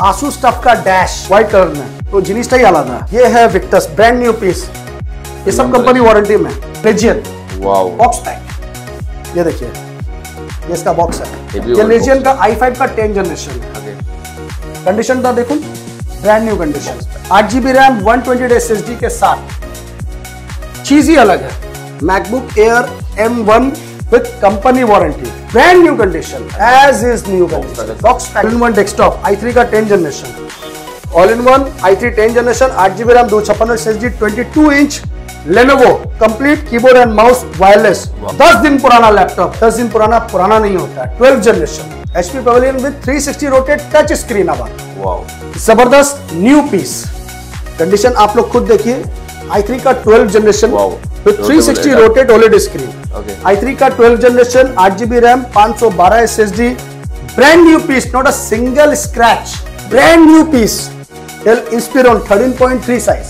Asus tough का dash white colour में, तो जिनिसटा ही आलादा। ये है विक्टस ब्रांड न्यू पीस, ये सब कंपनी वारंटी में। लेजियन बॉक्स पैक, ये देखिए ये इसका बॉक्स है। ये लेजियन का i5 का 10 जनरेशन है। कंडीशन था देखो, brand new condition, 8GB RAM 128 SSD के साथ। चीज ही अलग है। MacBook Air M1 with company warranty, brand new condition, as is new condition. Box pack, all in one desktop i3 का 10 generation, all in one i3 10 generation, 8GB RAM 256 SSD, 22 inch Lenovo complete keyboard and mouse wireless. 10 दिन पुराना laptop, 10 दिन पुराना नहीं होता है। 12 generation HP pavilion with 360 rotate touch screen. अब जबरदस्त न्यू पीस, कंडीशन आप लोग खुद देखिए। i3 का 12 generation with 360 rotate OLED screen. i3 का 12 generation, 8GB RAM, 512 SSD, brand new piece, not a single scratch, brand new piece. Dell Inspiron 13.3 size,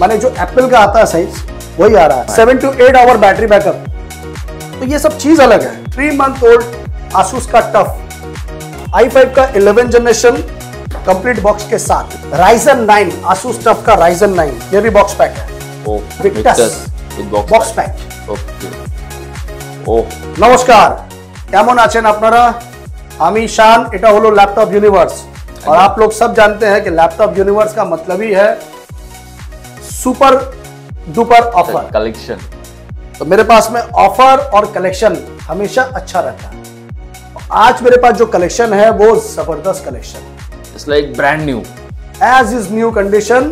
माने जो एप्पल का आता है साइज वही आ रहा है। 7 to 8 आवर बैटरी बैकअप, तो ये सब चीज अलग है। 3 मंथ ओल्ड आसूस का टफ, i5 का 11 जनरेशन कंप्लीट बॉक्स के साथ। Ryzen 9 आसूस टफ का Ryzen 9, ये भी बॉक्स पैक है। Victus box pack. नमस्कार, केमन आছেন আপনারা? আমি शान, এটা হলো लैपटॉप यूनिवर्स। और आप लोग सब जानते हैं कि लैपटॉप यूनिवर्स का मतलब ही है सुपर डुपर ऑफर कलेक्शन। तो मेरे पास में ऑफर और कलेक्शन हमेशा अच्छा रहता है। आज मेरे पास जो कलेक्शन है वो जबरदस्त collection, it's like brand new, as is new condition.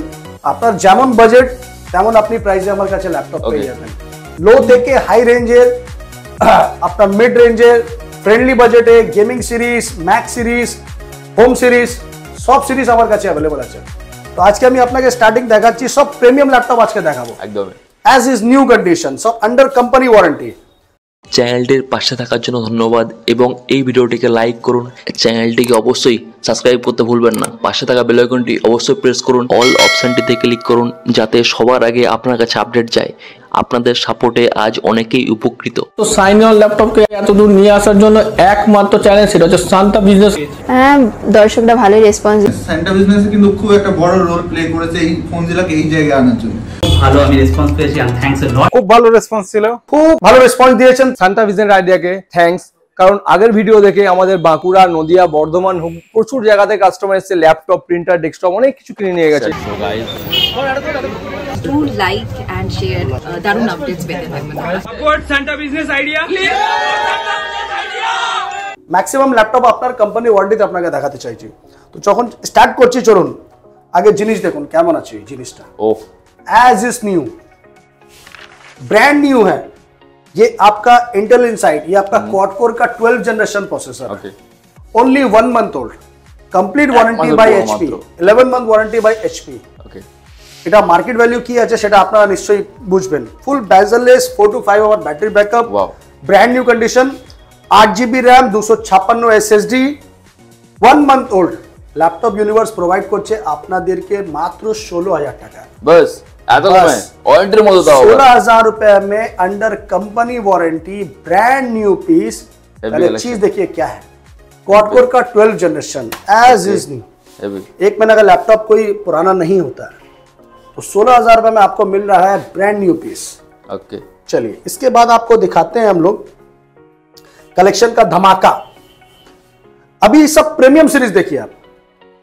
আপনার যেমন বাজেট তেমন আপনি প্রাইসে আমার কাছে ল্যাপটপ পেয়ে যাবেন। লো থেকে হাই রেঞ্জের, আপনার মিড রেঞ্জের, ফ্রেন্ডলি বাজেটে gaming series, Mac series, home series, সব সিরিজ আমার কাছে অ্যাভেলেবল আছে। তো আজকে আমি আপনাকে স্টার্টিং দেখাচ্ছি, সব প্রিমিয়াম ল্যাপটপ আজকে দেখাবো একদম এজ ইজ নিউ কন্ডিশন, সব আন্ডার কোম্পানি ওয়ারেন্টি। চ্যানেলটির পাশে থাকার জন্য ধন্যবাদ এবং এই ভিডিওটিকে লাইক করুন। চ্যানেলটিকে অবশ্যই সাবস্ক্রাইব করতে ভুলবেন না। পাশে থাকা বেল আইকনটি অবশ্যই প্রেস করুন, অল অপশনটিতে ক্লিক করুন যাতে সবার আগে আপনার কাছে আপডেট যায়। আপনাদের সাপোর্টে আজ অনেকেই উপকৃত। তো সাইনিয়ন ল্যাপটপকে এত দূর নিয়ে আসার জন্য একমাত্র চ্যানেল, সেটা হচ্ছে শান্তা বিজনেস। হ্যাঁ, দর্শকরা ভালোই রেসপন্স। শান্তা বিজনেসে কিন্তু খুব একটা বড় রোল প্লে করেছে এই ফোনগুলোকে এই জায়গায় আনার জন্য। ভালো আমি রেসপন্স পেয়েছি, এন্ড থ্যাঙ্কস আ লট। খুব ভালো রেসপন্স ছিল, খুব ভালো রেসপন্স দিয়েছেন শান্তা বিজনেস আইডিয়াকে থ্যাঙ্কস। কারণ আগের ভিডিও দেখে আমাদের বাঁকুড়া, নদিয়া, বর্ধমান প্রচুর জায়গাতে কাস্টমার এসেছে, ল্যাপটপ, প্রিন্টার, ডেস্কটপ অনেক কিছু কিনে নিয়ে গেছে। Do like and share দারুণ আপডেটস পেতে থাকবেন। Support Shanta business idea. Maximum laptop আপনার কোম্পানি ওয়ারেন্টিতে আপনাকে দেখাতে চাইছি। তো যখন স্টার্ট করছি, চলুন আগে জিনিস দেখুন কেমন আছে এই জিনিসটা। As is new, brand new है। ये आपका इंटेल इनसाइड, ये आपका क्वाड कोर का 12 जनरेशन प्रोसेसर है। Only 1 month old, complete warranty by HP, 11 month warranty by HP। এটা মার্কেট ভ্যালু কি আছে সেটা আপনারা নিশ্চয়ই বুঝবেন। Full bezelless, 4 to 5 hour battery backup, brand new condition, 8GB RAM, 256 SSD, 1 month old. Laptop universe provide করছে আপনাদেরকে মাত্র 16000 টাকা। बस এত কমে ওয়ারেন্টির মধ্যে দাও। 16000 रुपए में under company warranty, brand new piece. पहले चीज देखिए क्या है, क्वाड कोर का 12 जनरेशन, एज इज न्यू। एक महीने का लैपटॉप कोई पुराना नहीं होता है। तो 16000 रुपए में आपको मिल रहा है ब्रांड न्यू पीस। ओके, चलिए इसके बाद आपको दिखाते हैं हम लोग कलेक्शन का धमाका। अभी सब प्रीमियम सीरीज देखिए आप।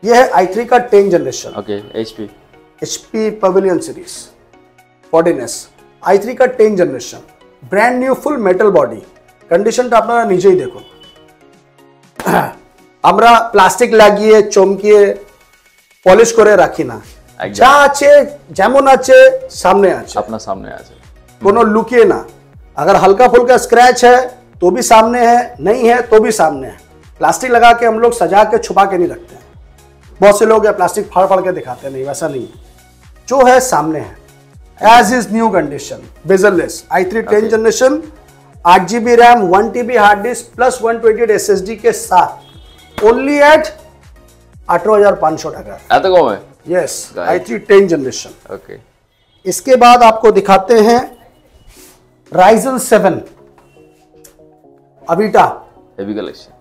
ये है i3 का 10 generation, okay, HP Pavilion series 14S, i3 का 10 generation, brand new full metal body. कंडीशनটা আপনারা নিজেই দেখুন। আমরা প্লাস্টিক লাগিয়ে চমকিয়ে পলিশ করে রাখি না, যা আছে যেমন আছে সামনে আছে, अपना सामने আছে, कोनो लुकिए ना। अगर हल्का फुल्का स्क्रैच है तो भी सामने है, नहीं है तो भी सामने है। प्लास्टिक लगा के हम लोग सजा के छुपा के नहीं रखते हैं। बहुत से लोग या प्लास्टिक फाड़ फाड़ के दिखाते हैं, नहीं वैसा नहीं, जो है सामने है। As is new condition, bezelless, i3 10 generation, 8GB RAM, 1TB hard disk plus 128 SSD के साथ, ओनली एट 18500 টাকা। এত কমে? Yes, i3 10 generation. ओके, इसके बाद आपको दिखाते हैं Ryzen 7 अविटा। हेवी कलेक्शन,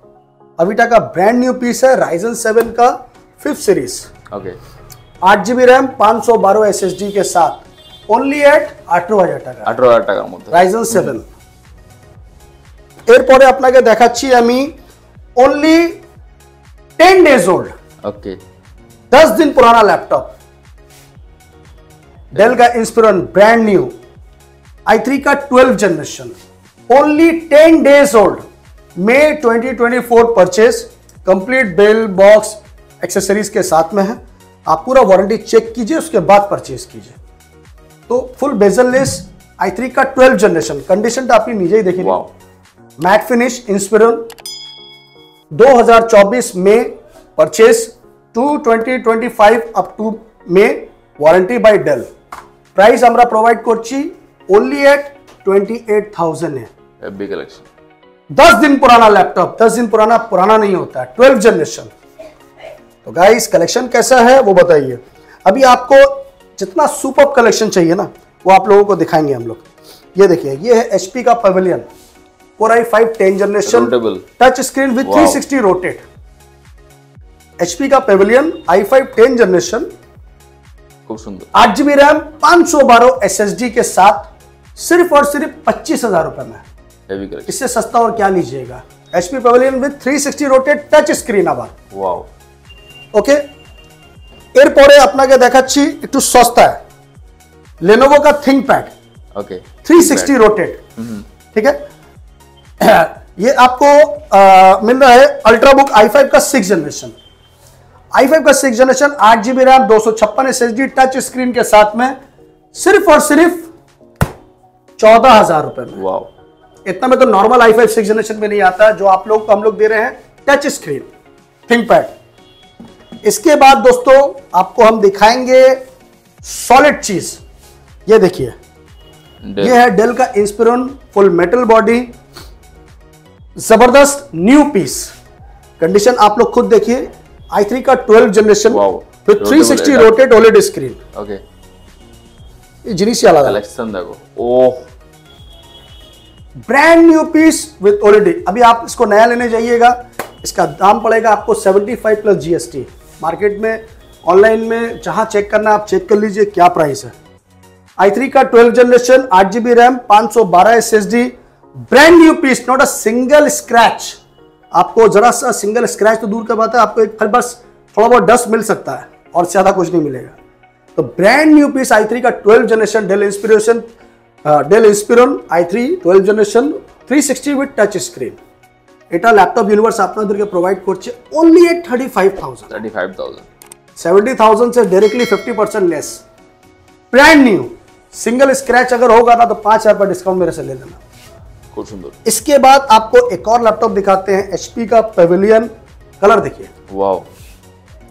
अविटा का ब्रांड न्यू पीस है Ryzen 7 का 5th series, okay 8GB RAM 512 SSD के साथ ओनली एट 18,000 টাকা, 18,000 টাকার মধ্যে Ryzen 7। এরপরে আপনাকে দেখাচ্ছি আমি ओनली 10 days ओल्ड, ओके 10 दिन पुराना लैपटॉप, डेल का इंस्पिरन ब्रांड न्यू i3 का 12 generation, only 10 days old, May 2024 purchase, complete bill box accessories के साथ में है। आप पूरा वारंटी चेक कीजिए, उसके बाद परचेज कीजिए। तो फुल बेजललेस i3 का 12 जनरेशन, कंडीशन तो आपने नीचे ही देखी, मैट फिनिश इंस्पिरन, 2024 में purchase to 2025 up to May warranty by Dell. Price আমরা প্রোভাইড করছি ओनली एट 28,000 है। एफबी कलेक्शन 10 दिन पुराना लैपटॉप, 10 दिन पुराना नहीं होता है, 12 जनरेशन। तो गाइस कलेक्शन कैसा है वो बताइए। अभी आपको जितना सुपर कलेक्शन चाहिए ना वो आप लोगों को दिखाएंगे हम लोग। ये देखिए, ये है HP का Pavilion Core i5 10 generation, touch screen with 360 rotate. HP का पेविलियन i5 10 जनरेशन, खूब सुंदर, 8GB रैम 512 SSD के साथ, सिर्फ और सिर्फ 25,000 रुपए में। हेवी कलेक्शन, इससे सस्ता और क्या लीजिएगा। HP Pavilion with 360 rotate touch screen. আবার वाओ, ওকে এরপরে আপনাকে দেখাচ্ছি একটু সস্তায় Lenovo का ThinkPad, ओके 360 रोटेट, ठीक है। ये आपको मिल रहा है अल्ट्राबुक i5 का 6 जनरेशन, i5 का 6 generation, 8GB RAM 256 SSD touch screen के साथ में, सिर्फ और सिर्फ 14,000 रुपए में। वाओ, इतना में तो नॉर्मल i5 6 जनरेशन में नहीं आता, जो आप लोग को हम लोग दे रहे हैं टच स्क्रीन थिंकपैड। इसके बाद दोस्तों आपको हम दिखाएंगे सॉलिड चीज। ये देखिए, ये है डेल का इंस्पिरन फुल मेटल बॉडी, जबरदस्त न्यू पीस। कंडीशन आप लोग खुद देखिए, i3 का 12 generation with 360 rotate OLED screen, okay ये जिनिस ही अलग है। कलेक्शन देखो, oh brand new piece with OLED. अभी आप इसको नया लेने जाइएगा, इसका दाम पड़ेगा आपको 75 प्लस GST। मार्केट में ऑनलाइन में जहां चेक करना आप चेक कर लीजिए क्या प्राइस है। i3 का 12 generation, 8GB RAM 512 SSD, brand new piece, not a single scratch. आपको जरा सा सिंगल स्क्रैच तो दूर का बात है, आपको एक बस थोड़ा बहुत डस्ट मिल सकता है और ज्यादा कुछ नहीं मिलेगा। तो ब्रांड न्यू पीस i3 का 12 generation Dell Inspiron i3 12 generation 360 with touch screen. এটা ল্যাপটপ ইউনিভার্স আপনাদেরকে প্রোভাইড করছে ओनली एट 35,000 70,000 से directly 50% less, brand new, single scratch अगर होगा ना तो 5,000 रुपए डिस्काउंट मेरे से ले लेना। खूब सुंदर। इसके बाद आपको एक और लैपटॉप दिखाते हैं, HP का पेविलियन। कलर देखिए, wow,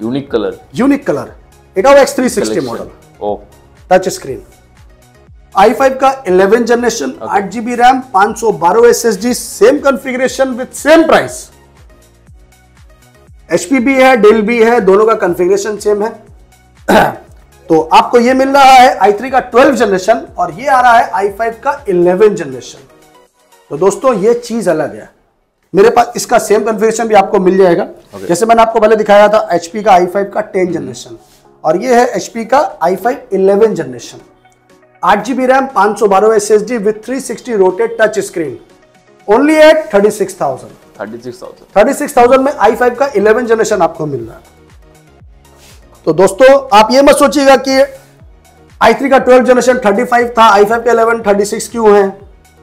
unique colour, unique colour, एटा X360 मॉडल, ओह टच स्क्रीन, i5 का 11 generation, 8GB RAM 512 SSD, same configuration with same price. HP भी है, डेल भी है, दोनों का कॉन्फ़िगरेशन सेम है। तो आपको ये मिल रहा है i3 का 12 जनरेशन और ये आ रहा है i5 का 11 जनरेशन। तो दोस्तों ये चीज अलग है। मेरे पास इसका सेम कॉन्फ़िगरेशन भी आपको मिल जाएगा। जैसे मैंने आपको पहले दिखाया था HP का i5 का 10 जनरेशन, और ये है HP का i5 11 generation, 8GB RAM 512 SSD with 360 rotate touch screen, only at 36,000 में i5 का 11 जनरेशन आपको मिल रहा है। तो दोस्तों आप ये मत सोचिएगा कि i3 का 12 जनरेशन 35 था, i5 का 11 36 क्यों है,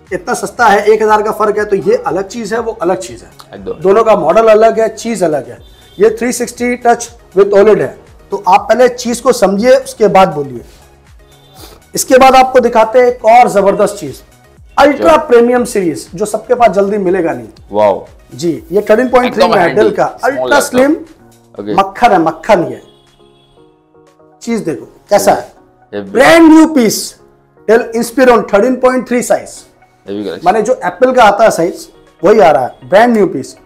इतना सस्ता है, 1,000 का फर्क है। तो ये अलग चीज है, वो अलग चीज है, दोनों का मॉडल अलग है, चीज अलग है। ये 360 टच विद ओलेड है। तो आप पहले चीज को समझिए, उसके बाद बोलिए। इसके बाद आपको दिखाते हैं एक और जबरदस्त चीज, अल्ट्रा प्रीमियम सीरीज, जो सबके पास जल्दी मिलेगा नहीं। वाओ जी, ये 13.3 में है डेल का, अल्ट्रा स्लिम, मक्खन है, मक्खन। ये चीज देखो कैसा है, brand new piece, Dell Inspiron 13.3 size, माने जो एप्पल का आता है साइज वही आ रहा है, ब्रांड न्यू पीस।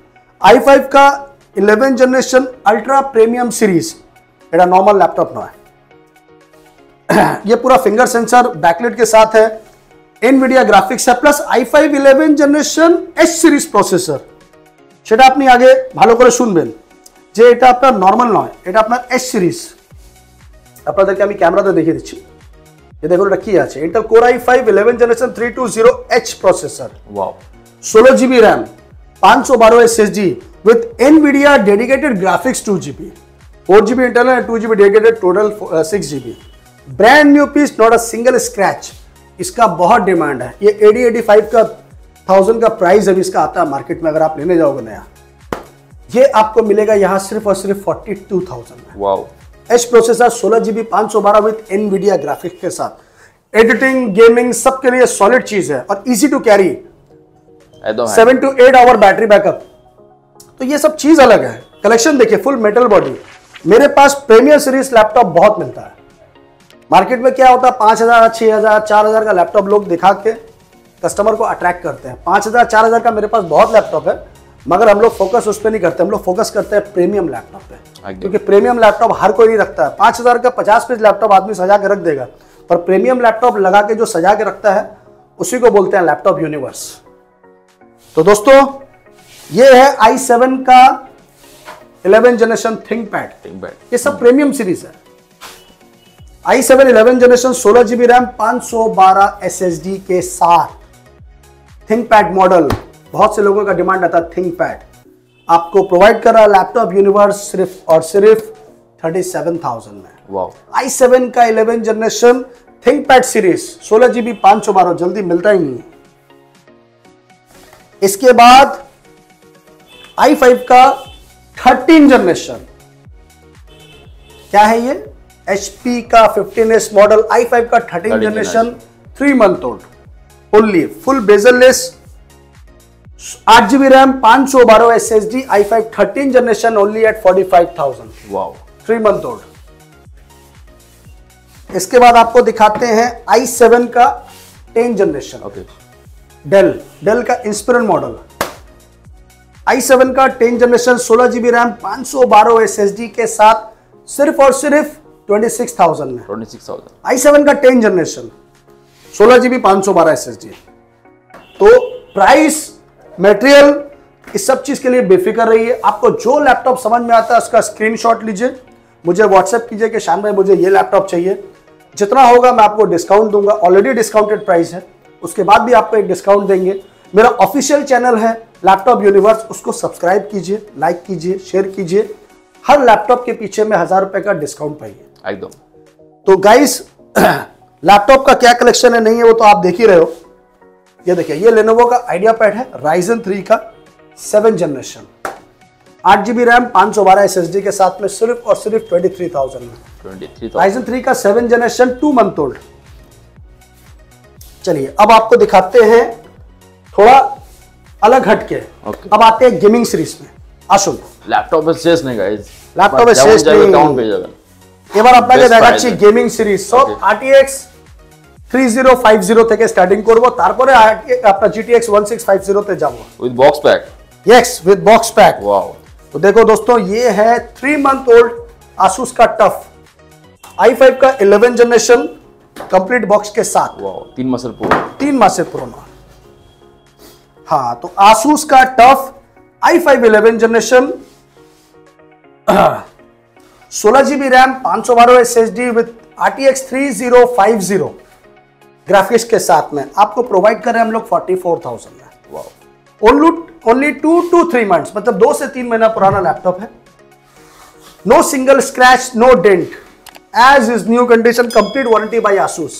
i5 का 11 जनरेशन अल्ट्रा प्रीमियम सीरीज, एटा नॉर्मल लैपटॉप ना है। ये पूरा फिंगर सेंसर बैकलाइट के साथ है, एनवीडिया ग्राफिक्स है, plus i5 11 generation H series processor. সেটা আপনি আগে ভালো করে শুনবেন। যে এটা আপনার নর্মাল নয়, এটা আপনার এস সিরিজ। আপনাদেরকে আমি ক্যামেরাতে দেখিয়ে দিচ্ছি। ये देखो এটা কি আছে, Intel Core i5 11 generation 320H processor, wow, 16 GB RAM, 512 SSD with NVIDIA dedicated graphics 2 GB, 4 GB internal and 2 GB dedicated, total 6 GB। Brand new piece, not a single scratch. इसका बहुत डिमांड है। ये 80-85 का 1000 का प्राइस अभी इसका आता है मार्केट में। अगर आप लेने जाओगे नया, ये आपको मिलेगा यहाँ सिर्फ और सिर्फ 42,000 में। Wow, H processor, 16 GB 512 with Nvidia graphics के साथ। एडिटिंग, गेमिंग सबके लिए सॉलिड चीज है और easy to carry. 7 to 8 hour battery backup. तो ये सब चीज अलग है। कलेक्शन देखिए, फुल मेटल बॉडी। मेरे पास प्रीमियर सीरीज लैपटॉप बहुत मिलता है। मार्केट में क्या होता है, 5,000, 6,000, 4,000 का लैपटॉप लोग दिखा के कस्टमर को अट्रैक्ट करते हैं। 5,000, 4,000 का मेरे पास बहुत लैपटॉप है, मगर हम लोग फोकस उस पर नहीं करते। हम लोग फोकस करते हैं प्रीमियम लैपटॉप पे, क्योंकि प्रीमियम लैपटॉप हर कोई नहीं रखता है। 5,000 का 50 पीस लैपटॉप आदमी सजा के रख देगा, पर प्रीमियम लैपटॉप लगा के जो सजा के रखता है उसी को बोलते हैं लैपटॉप यूनिवर्स। तो दोस्तों, ये है i7 का 11 जनरेशन थिंकपैड। ये सब प्रीमियम सीरीज है। i7 11 generation 16 GB RAM 512 SSD के साथ थिंकपैड मॉडल। बहुत से लोगों का डिमांड आता है थिंकपैड। आपको प्रोवाइड कर रहा है लैपटॉप यूनिवर्स सिर्फ और सिर्फ 37,000 में। वाओ, i7 का 11 जनरेशन थिंकपैड सीरीज 16 GB 512 जल्दी मिलता ही नहीं है। इसके बाद i5 का 13 जनरेशन, क्या है ये, HP का 15S मॉडल i5 का 13 generation 3 month old, only full bezelless, 8 GB RAM 512 SSD, i5 13 generation only at 45,000। Wow, 3 month old. इसके बाद आपको दिखाते हैं i7 का 10 जनरेशन। ओके, डेल का इंस्पिरन मॉडल। i7 का 10 जनरेशन 16 GB रैम 512 SSD के साथ सिर्फ और सिर्फ 26,000 में। 26,000। i7 का 10 जनरेशन 16 GB 512 SSD। तो प्राइस, मटेरियल, इस सब चीज के लिए बेफिक्र रहिए। आपको जो लैपटॉप समझ में आता है उसका स्क्रीनशॉट लीजिए, मुझे व्हाट्सएप कीजिए कि शान भाई मुझे ये लैपटॉप चाहिए। जितना होगा मैं आपको डिस्काउंट दूंगा। ऑलरेडी डिस्काउंटेड प्राइस है, उसके बाद भी आपको एक डिस्काउंट देंगे। मेरा ऑफिशियल चैनल है लैपटॉप यूनिवर्स, उसको सब्सक्राइब कीजिए, लाइक कीजिए, शेयर कीजिए। हर लैपटॉप के पीछे में 1000 रुपए का डिस्काउंट पाइए एकदम। तो गाइस, लैपटॉप का क्या कलेक्शन है नहीं है वो तो आप देख ही रहे हो। ये देखिए, ये लेनोवो का आइडिया पैड है Ryzen 3 का 7 जनरेशन, 8 GB रैम 512 SSD के साथ में सिर्फ और सिर्फ 23,000 में। 23,000। Ryzen 3 का 7 जनरेशन 2 मंथ ओल्ड। चलिए अब आपको दिखाते हैं थोड़ा अलग हटके। अब आते हैं गेमिंग सीरीज में। आसुन लैपटॉप शेष नहीं गाइस, लैपटॉप शेष नहीं। काउंट पे जाएगा এবার আপনাকে দেখাচ্ছি গেমিং সিরিজ। সব RTX 3050 থেকে স্টার্টিং করব, তারপরে আপনার GTX 1650 তে যাব with box pack. Yes, with box pack. Wow, तो देखो दोस्तों, ये है 3 मंथ ओल्ड Asus का टफ i5 का 11 जनरेशन कंप्लीट बॉक्स के साथ। वाओ, 3 माह से पुराना। 3 माह से पुराना। हाँ, तो Asus का tough i5 11 generation 16 GB RAM 512 SSD with RTX 3050 graphics के साथ में आपको प्रोवाइड कर रहे हैं हम लोग 44,000 में। वाओ, ओनली 2 to 3 मंथ्स, मतलब 2 से 3 महीना पुराना लैपटॉप है। No single scratch, no dent, as is new condition, complete warranty by Asus।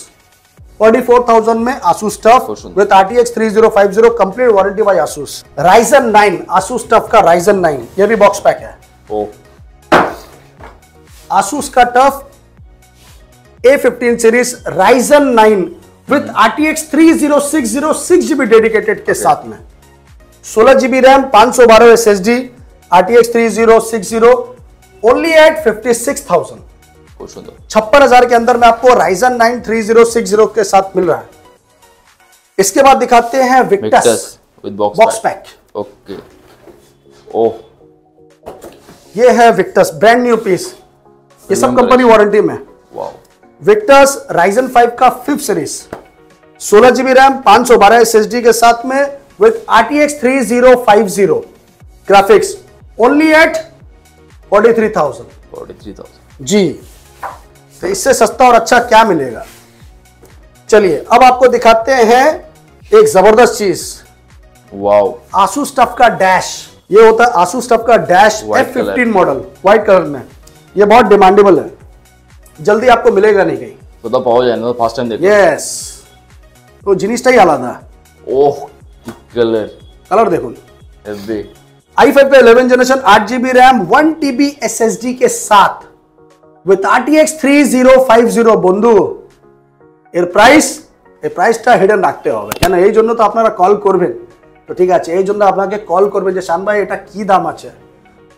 44,000 में Asus tough with RTX 3050 complete warranty by Asus। Ryzen 9 Asus tough का Ryzen 9, ये भी बॉक्स पैक है। ओ, Asus का tough A15 series Ryzen 9 with RTX 3060 6GB dedicated के साथ में, 16 GB RAM 512 SSD, RTX 3060 only at 56,000। 56,000 के अंदर में आपको Ryzen 9 3060 के साथ मिल रहा है। इसके बाद दिखाते हैं Victus with box pack. Okay, oh, ये है Victus, ब्रांड न्यू पीस, ये सब कंपनी वारंटी में। वाओ, Victus Ryzen 5 का 5th series 16 GB RAM 512 SSD के साथ में with RTX 3050 graphics only at 43,000। 43,000 जी, तो इससे सस्ता और अच्छा क्या मिलेगा। चलिए अब आपको दिखाते हैं एक जबरदस्त चीज, वाओ, आसूस टफ का डैश। ये होता है आसूस टफ का dash White F15 model, white colour में। ये बहुत डिमांडेबल है, जल्दी आपको मिलेगा नहीं कहीं। तो पाओ जाए ना, फास्ट टाइम देखो। यस, तो জিনিসটাই আলাদা। ओह कलर देखो, हेवी। i5 पे 11 generation 8GB RAM 1TB SSD के साथ with RTX 3050 বন্ধু। এর প্রাইসটা হিডেন রাখতে হবে, কেন এই জন্য তো আপনারা কল করবেন। তো ঠিক আছে, এই জন্য আপনাকে কল করবেন যে শান ভাই এটা কি দাম আছে,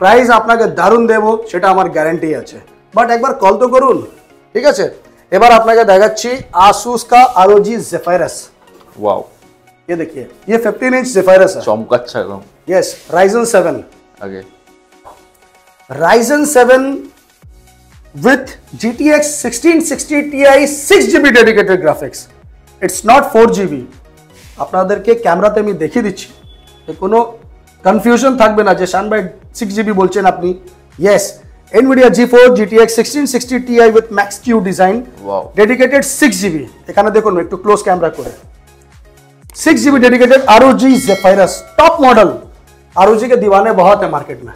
প্রাইস আপনাকে দারুণ দেব সেটা আমার গ্যারান্টি আছে, বাট একবার কল তো করুন। ঠিক আছে, এবার আপনাকে দেখাচ্ছি Asus का ROG Zephyrus। वाओ, ये देखिए, ये 15 इंच Zephyrus है। चमकाচ্ছে একদম। यस, Ryzen 7 आगे Ryzen 7 with GTX 1660 Ti 6GB dedicated graphics, it's not 4GB। আপনাদেরকে ক্যামেরাতে আমি দেখিয়ে দিচ্ছি, কোনো কনফিউশন থাকবে না যে শান ভাই 6GB বলছেন আপনি। Yes, NVIDIA GeForce GTX 1660 Ti with Max-Q design, Wow. dedicated 6GB। এখানে দেখুন একটু ক্লোজ ক্যামেরা করে, 6GB dedicated ROG Zephyrus top model. ROG के दीवाने बहुत है मार्केट में,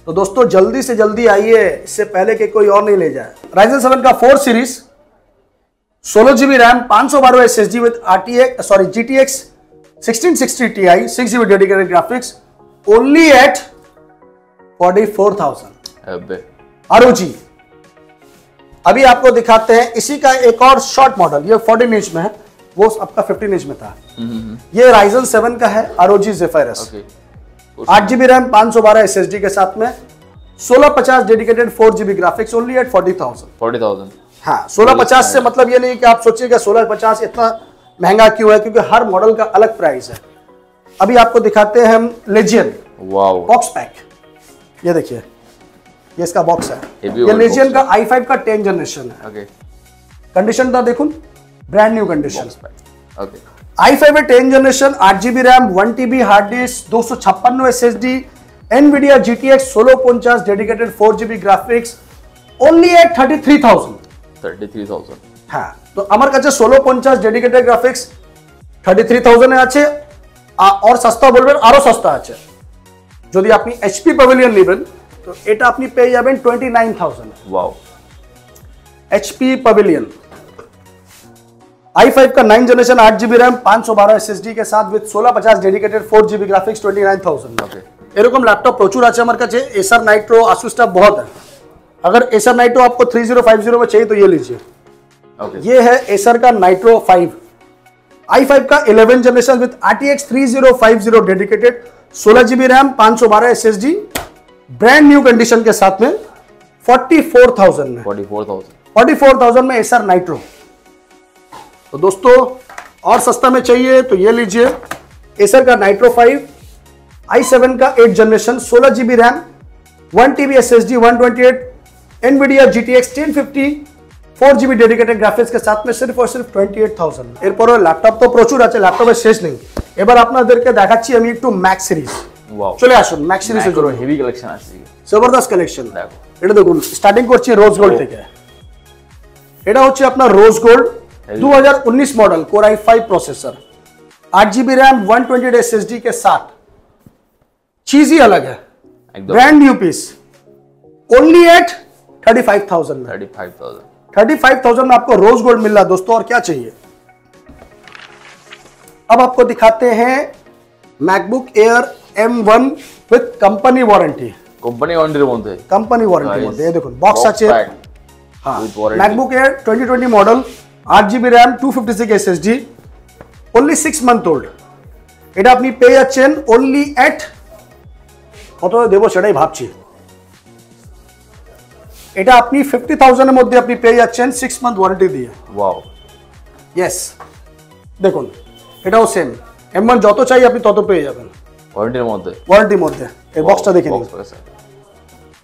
तो दोस्तों जल्दी से जल्दी आइए, इससे पहले कि कोई और नहीं ले जाए। Ryzen 7 का 4 series 16GB RAM 512 SSD with GTX 1660 Ti 6GB dedicated graphics only at 44,000 heavy. ROG। अभी आपको दिखाते हैं इसी का एक और शॉर्ट मॉडल, ये 14 इंच में है, वो आपका 15 इंच में था। ये Ryzen 7 का है ROG Zephyrus, okay, 8GB RAM 512 SSD के साथ में 1650 dedicated 4GB graphics only eight 40,000। हाँ, 1650 से मतलब ये नहीं कि आप सोचिएगा 1650 इतना महंगा क्यों है, क्योंकि हर मॉडल का अलग प्राइस है। अभी आपको दिखाते हैं हम लेजियन वाओ, बॉक्स पैक। ये देखिए, ये इसका बॉक्स है। Heavy ये old लेजियन box का i5 का 10 जनरेशन है। ओके, कंडीशन था देखो, brand new condition. Okay, i5 में 10 generation 8GB RAM 1TB hard disk 256 SSD NVIDIA GTX 1650 dedicated 4GB graphics only at 33,000। 33,000 হ্যাঁ, তো আমার কাছে 1650 ডেডিকেটেড গ্রাফিক্স 33,000 এ আছে, আর সস্তা বলবেন আরো সস্তা আছে। যদি আপনি HP প্যাভিলিয়ন নেবেন তো এটা আপনি পেয়ে যাবেন 29,000। वाओ, HP প্যাভিলিয়ন i5 का 9 जनरेशन 8GB रैम 512 SSD के साथ with 1650 dedicated 4GB graphics 29,000। Okay, এরকম ল্যাপটপ প্রচুর আছে আমার কাছে। Acer Nitro, Asus टफ बहुत है। अगर Acer Nitro आपको 3050 में चाहिए तो ये लीजिए। ओके, ये है Acer का Nitro 5 i5 का 11 generation with RTX 3050 dedicated 16GB RAM 512 SSD brand new condition के साथ में 44,000 में 44,000 में Acer Nitro। तो दोस्तों और सस्ता में चाहिए तो ये लीजिए, Acer का Nitro 5 i7 का 8 generation 16GB RAM 1TB SSD 128 NVIDIA GTX 1050 4GB dedicated graphics के साथ में सिर्फ और सिर्फ 28,000। এরপরও ল্যাপটপ তো প্রচুর আছে, ল্যাপটপের শেষ নেই। এবার আপনাদেরকে দেখাচ্ছি আমি একটু ম্যাক্স সিরিজ। वाओ, চলে আসুন ম্যাক্স সিরিজে জড়ো। হেভি কালেকশন আছে, জবরদস্ত কালেকশন। দেখো, এটা দেখুন, স্টার্টিং করছি রোজ গোল্ড থেকে। এটা হচ্ছে আপনার rose gold 2019 model Core i5 processor 8GB RAM 128 SSD के साथ। चीज ही अलग है, एकदम brand new piece only at 35,000 में। 35,000 में आपको रोज गोल्ड मिल रहा है दोस्तों, और क्या चाहिए। अब आपको दिखाते हैं MacBook Air M1 with company warranty. Company ওয়ারেন্টির মধ্যে, कंपनी वारंटी মধ্যে এই দেখুন বক্স আছে। हाँ, with warranty। MacBook air 2020 model 8GB RAM 256 SSD only 6 month old. এটা আপনি পেয়ে যাচ্ছেন ওনলি এট কত দেব সেটাই ভাবছি। এটা আপনি 50,000 এর মধ্যে আপনি পেয়ে যাচ্ছেন 6 মান্থ ওয়ারেন্টি দিয়ে। वाओ, यस, দেখুন এটাও সেম M1 যত চাই আপনি তত পেয়ে যাবেন ওয়ারেন্টির মধ্যে। ওয়ারেন্টির মধ্যে। এই বক্সটা দেখে নিন।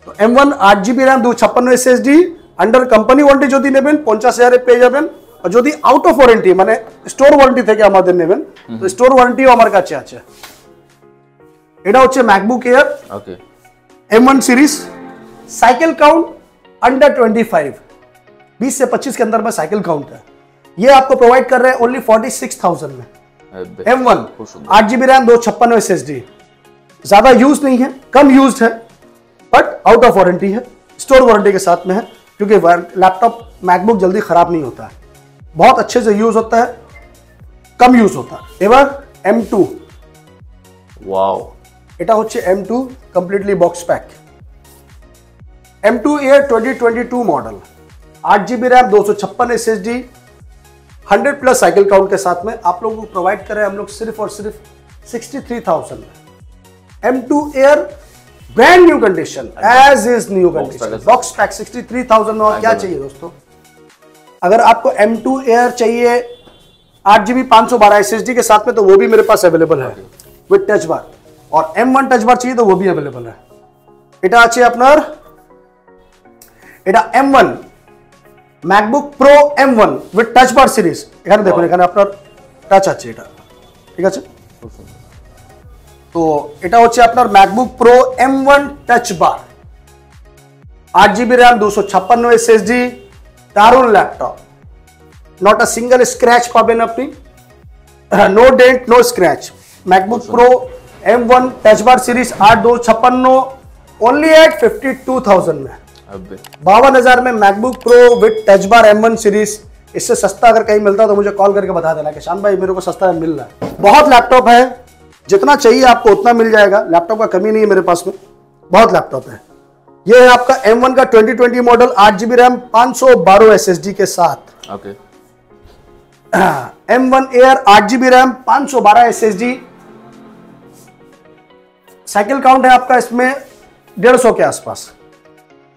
তো M1 8GB RAM 256 SSD under company warranty যদি নেবেন 50,000 এ পেয়ে যাবেন, আর যদি আউট অফ ওয়ারেন্টি মানে স্টোর ওয়ারেন্টি থেকে আমাদের নেবেন তো স্টোর ওয়ারেন্টিও আমার কাছে আছে। এটা হচ্ছে ম্যাকবুক এয়ার ওকে, M1 series cycle count under 25, 20 से 25 के अंदर में साइकिल काउंट है। ये आपको प्रोवाइड कर रहे हैं ओनली 46,000 में। M1 8GB रैम 256 SSD, ज्यादा यूज नहीं है, कम यूज है, बट आउट ऑफ वारंटी है, स्टोर वारंटी के साथ में है, क्योंकि लैपटॉप मैकबुक जल्दी खराब नहीं होता है, बहुत अच्छे से यूज होता है, कम यूज होता है। एबार M2, वाओ, এটা হচ্ছে M2 completely box pack। M2 Air 2022 model, 8GB RAM 256 SSD, 100+ cycle count के साथ में आप लोगों को प्रोवाइड कर रहे हैं हम लोग सिर्फ और सिर्फ 63,000 में। M2 Air brand new condition, as is new condition, box pack 63,000 में। और क्या चाहिए दोस्तों, अगर आपको M2 Air चाहिए 8GB 512 SSD के साथ में, तो वो भी मेरे पास अवेलेबल है विद टच बार, और M1 टच बार चाहिए तो वो भी अवेलेबल है। এটা আছে আপনার, এটা M1 MacBook Pro M1 with touch bar series. এখানে দেখুন, এখানে আপনার টাচ আছে, এটা ঠিক আছে। তো এটা হচ্ছে আপনার MacBook Pro M1 touch bar, 8GB RAM 256 SSD, দারুণ laptop, not a single scratch পাবেন আপনি, no dent no scratch. MacBook Pro M1 touch bar series 8256 only at 52,000 में। 52,000 में MacBook Pro with touch bar M1 series. इससे सस्ता अगर कहीं मिलता तो मुझे कॉल करके बता देना कि शान भाई मेरे को सस्ता मिल रहा है। बहुत लैपटॉप है, जितना चाहिए आपको उतना मिल जाएगा, लैपटॉप का कमी नहीं है मेरे पास में, बहुत लैपटॉप है। ये है आपका M1 का 2020 मॉडल, 8GB रैम 512 SSD के साथ। Okay. M1 Air 8GB RAM 512 SSD, cycle count है आपका इसमें 150 के आसपास।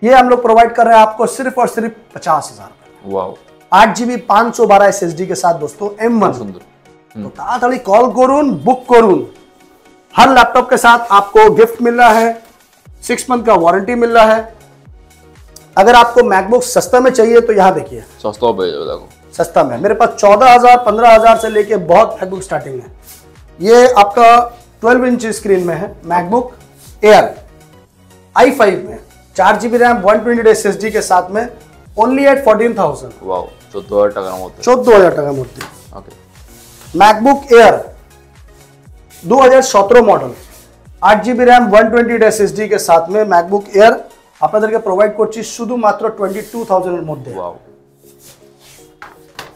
ये हम लोग प्रोवाइड कर रहे हैं आपको सिर्फ और सिर्फ 50,000। वाओ, 8GB 512 SSD के साथ दोस्तों M1। तो ताड़ाताड़ी कॉल करूं, बुक करूं। हर लैपटॉप के साथ आपको गिफ्ट मिल रहा है, 6 मंथ का वारंटी मिल रहा है। अगर आपको मैकबुक सस्ता में चाहिए तो यहाँ देखिए, सस्ता पे देखो, सस्ता में मेरे पास 14,000 15,000 से लेके बहुत मैकबुक स्टार्टिंग है। ये आपका 12 इंच स्क्रीन में है मैकबुक एयर i5 में, 4GB रैम 128 SSD के साथ में, ओनली एट 14,000। वाओ, 14,000 টাকার মধ্যে, 14,000 টাকার মধ্যে। Okay. MacBook Air 2017 model, 8GB RAM 128 SSD के साथ में मैकबुक एयर আপনাদেরকে প্রোভাইড করছি শুধুমাত্র 22,000 এর মধ্যে। Wow.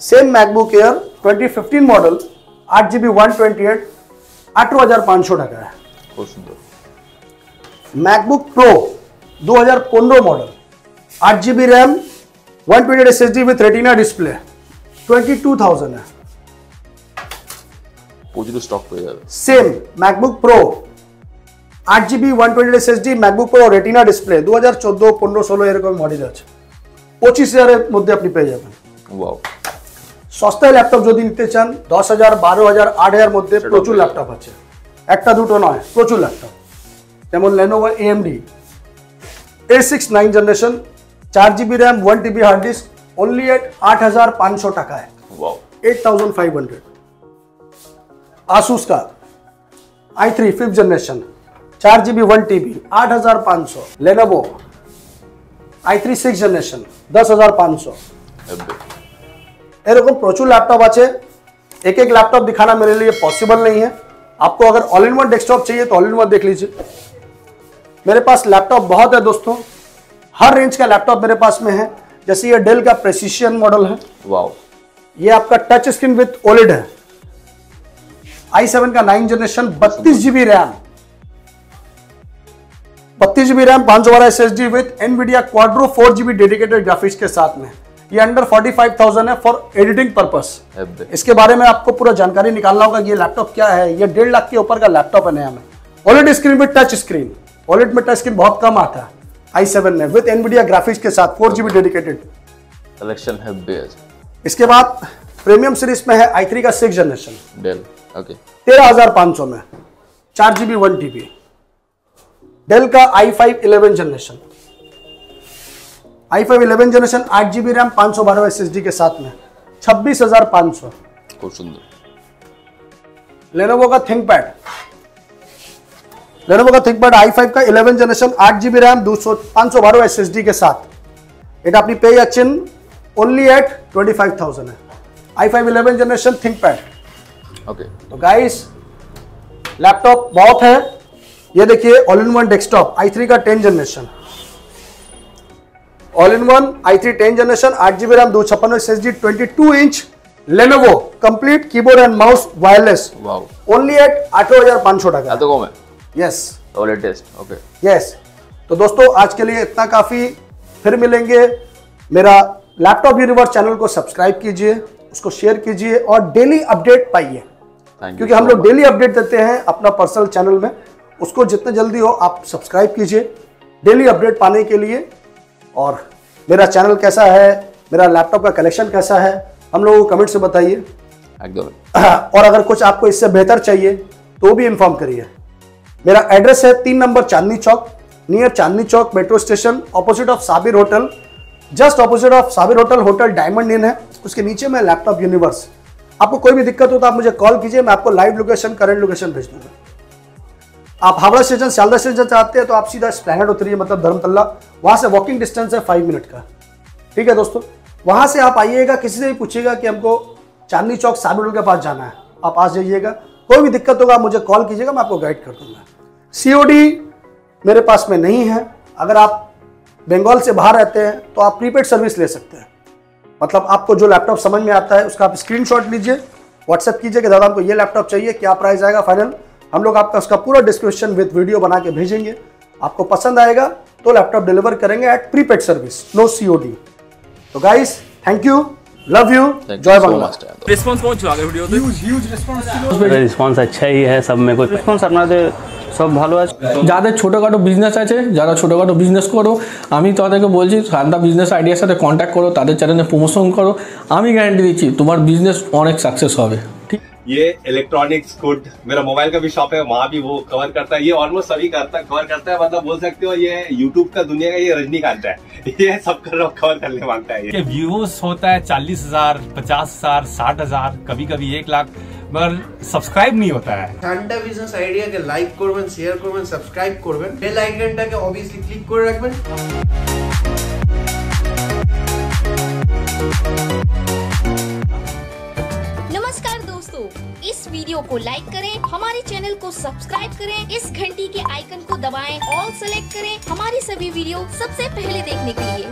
Same MacBook air 2015 model, 8GB 128, 18,500 টাকা है। খুব সুন্দর। MacBook pro 2015 model, 8GB RAM 128 SSD with retina display, 22,000 है। প্রচুর স্টক পেয়ে যাবে। Same MacBook pro 8GB 128 SSD MacBook pro retina display 2014 15 16 এরকম মডেল আছে, 25,000 এর মধ্যে আপনি পেয়ে যাবেন। ওয়াও, সস্তায় ল্যাপটপ যদি নিতে চান 10,000 12,000 8,000 মধ্যে প্রচুর ল্যাপটপ আছে, একটা দুটো নয়, প্রচুর ল্যাপটপ। যেমন Lenovo AMD A6 9 generation, 4GB RAM 1TB hard disk, only at 8,500 টাকা है। वाओ, 8,500। Asus का i3 5th generation, 4GB 1TB, 8,500। Lenovo i3 6th generation, 10,500। এরকম প্রচুর ল্যাপটপ আছে, एक एक लैपटॉप दिखाना मेरे लिए पॉसिबल नहीं है। आपको अगर ऑल इन वन डेस्कटॉप चाहिए तो ऑल इन वन देख लीजिए। मेरे पास लैपटॉप बहुत है दोस्तों, हर रेंज का लैपटॉप मेरे पास में है। जैसे ये डेल का प्रेसिशन मॉडल है, वाओ, ये आपका टच स्क्रीन विथ ओलेड है, i7 का 9 generation, 32GB RAM, 32GB RAM 512 SSD with Nvidia Quadro 4GB dedicated graphics के साथ में। ये अंडर 45,000 है फॉर एडिटिंग पर्पस। इसके बारे में आपको पूरा जानकारी निकालना होगा कि ये लैपटॉप क्या है। ये 1.5 लाख के ऊपर का लैपटॉप है नया में। OLED screen with touch screen, OLED में टच स्क्रीन बहुत कम आता है i7 में, विथ एनवीडिया ग्राफिक्स के साथ 4GB डेडिकेटेड कलेक्शन है बेस। इसके बाद प्रीमियम सीरीज में है i3 का 6th जनरेशन, डेल, ओके, 13,500 में, 4GB 1TB। डेल का i5 11 generation, i5 11 generation, 8GB RAM 512 SSD के साथ में, 26,500। खूब सुंदर। लेनोवो का थिंकपैड, लेनोवो का थिंकपैड i5 का 11 जनरेशन 8GB रैम 512 SSD के साथ এটা আপনি পেয়ে যাচ্ছেন only at 25,000 है i5 11 जनरेशन थिंकपैड। ओके तो गाइस लैपटॉप बहुत है। ये देखिए all in one desktop i3 का 10 generation, all in one i3 10 generation 8GB RAM 256 SSD 22 inch Lenovo complete keyboard and mouse wireless wow only at 8,500 টাকা। এত কমে? यस तो लेटेस्ट। Okay yes. तो दोस्तों आज के लिए इतना काफी, फिर मिलेंगे। मेरा लैपटॉप यूनिवर्स चैनल को सब्सक्राइब कीजिए, उसको शेयर कीजिए और डेली अपडेट पाइए, क्योंकि हम लोग डेली अपडेट देते हैं अपना पर्सनल चैनल में। उसको जितना जल्दी हो आप सब्सक्राइब कीजिए डेली अपडेट पाने के लिए। और मेरा चैनल कैसा है, मेरा लैपटॉप का कलेक्शन कैसा है, हम लोगों को कमेंट से बताइए। एकदम। और अगर कुछ आपको इससे बेहतर चाहिए तो भी इन्फॉर्म करिए। मेरा एड्रेस है 3 number Chandni Chowk, near Chandni Chowk metro station, opposite of Sabir hotel, just opposite of Sabir hotel, hotel diamond इन है, उसके नीचे में लैपटॉप यूनिवर्स। आपको कोई भी दिक्कत हो तो आप मुझे कॉल कीजिए, मैं आपको लाइव लोकेशन, करंट लोकेशन भेज दूंगा। आप हावड़ा स्टेशन, सियालदह स्टेशन चाहते हैं तो आप सीधा एस्प्लैनेड उतरिए, मतलब धर्मतल्ला, वहां से वॉकिंग डिस्टेंस है 5 मिनट का। ठीक है दोस्तों, वहां से आप आइएगा, किसी से भी पूछिएगा कि हमको चांदनी चौक साबिर होटल के पास जाना है, आप आ जाइएगा। कोई भी दिक्कत होगा आप मुझे कॉल कीजिएगा, मैं आपको गाइड कर दूंगा। COD मेरे पास में नहीं है। अगर आप बंगाल से बाहर रहते हैं तो आप प्रीपेड सर्विस ले सकते हैं, मतलब आपको जो लैपटॉप समझ में आता है उसका आप स्क्रीनशॉट लीजिए, व्हाट्सएप कीजिए कि दादा हमको ये लैपटॉप चाहिए, क्या प्राइस आएगा फाइनल, हम लोग आपका उसका पूरा डिस्क्रिप्शन विद वीडियो बना के भेजेंगे। आपको पसंद आएगा तो लैपटॉप डिलीवर करेंगे at prepaid service, no COD। तो guys thank you, love you, जय बांग्ला। रिस्पांस पहुंच आगे वीडियो तो রেসপন্স আচ্ছাই है सब में, कोई রেসপন্স আপনাদের সব ভালো আছে। যাদের ছোটোখাটো বিজনেস আছে, যারা ছোটোখাটো বিজনেস করো, আমি তাদেরকে বলছি শান্তা বিজনেস আইডিয়ার সাথে কন্ট্যাক্ট করো, তাদের চ্যানেলে প্রমোশন করো, আমি গ্যারান্টি দিচ্ছি তোমার বিজনেস অনেক সাকসেস হবে। ঠিক, ये इलेक्ट्रॉनिक्स गुड, मेरा मोबाइल का भी शॉप है, वहाँ भी वो कवर करता है। ये ऑलमोस्ट सभी कवर करता है, मतलब बोल सकते हो ये यूट्यूब का दुनिया का ये रजनीकांत है, ये सब कवर करने मांगता है। ये व्यूज होता है 40,000, 50,000, 60,000, कभी कभी 1 लाख, मगर सब्सक्राइब नहीं होता है। শান্তা বিজনেস আইডিয়াকে লাইক করবেন, শেয়ার করবেন, সাবস্ক্রাইব করবেন, বেল আইকনটাকে অবভিয়াসলি ক্লিক করে রাখবেন। नमस्कार दोस्तों, इस वीडियो को लाइक करें, हमारे चैनल को सब्सक्राइब करें, इस घंटी के आइकन को दबाएं, ऑल सेलेक्ट करें हमारी सभी वीडियो सबसे पहले देखने के लिए।